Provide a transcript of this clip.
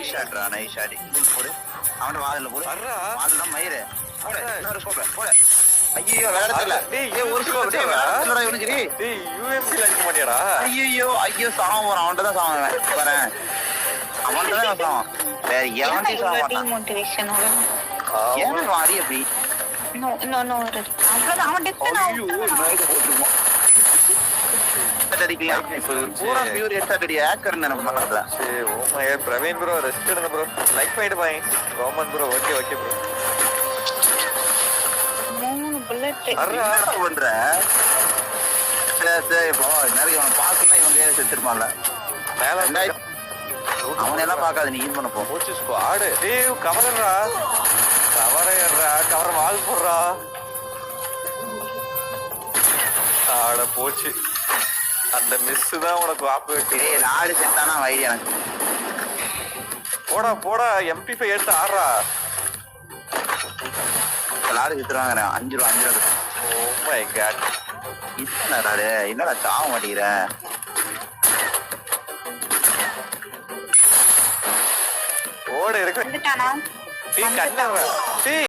nice ஷாட்ரா nice shot போடு அவன வால்ல போடு வால்ல மயிரே போடு இன்னொரு ஸ்கோப் போடு ஐயோ விளையாடல டேய் ஒரு ஸ்கோப் டேய் விளையாடலடா இவனுக்கு டேய் யூஎம்பி லைக் பண்ணியாடா ஐயோ சாவ போறான் அவன்ட்ட தான் சாவறேன் பாறேன் அவன்ட்ட தான் சாவறான் வேற எவன்டி சாவறான் மோட்டிவேஷன் ஓட ஏன் வாரி அப்படி நோ அவ்வளவுதான் அவன் டெஸ்ட் ஐயோ நைட் போட்டுருவான் पूरा प्योर हेडशॉट अड़ी हैकर ने நம்ம பண்ணல சரி oh my Praveen bro rest எடுங்க ப்ரோ லைக் பண்ணிட்டு bye Roman bro okay bro 3 bullet அரா பண்ற சே போ நிறைய அவன் பாக்கணும் இவங்க செத்துறமால மேல அவன் எல்லாம் பார்க்காத நீ யூஸ் பண்ண போ போச்சு ஸ்குவாட் டேய் கவரடா கவர் வால் போடுறா ஆட போச்சு அந்த மிஸ் தான் உனக்கு வாப்பு வெட்டி நாடு செத்தானா வைடி எனக்கு போடா MP5 எடுத்து ஆடுறா எல்லாரும் வித்துறாங்க 5 ரூபா ஓ மை காட் என்னடா சாவ மாட்டேங்கிற ஓட இருக்கு வந்துட்டானா டீ கண்ணா டீ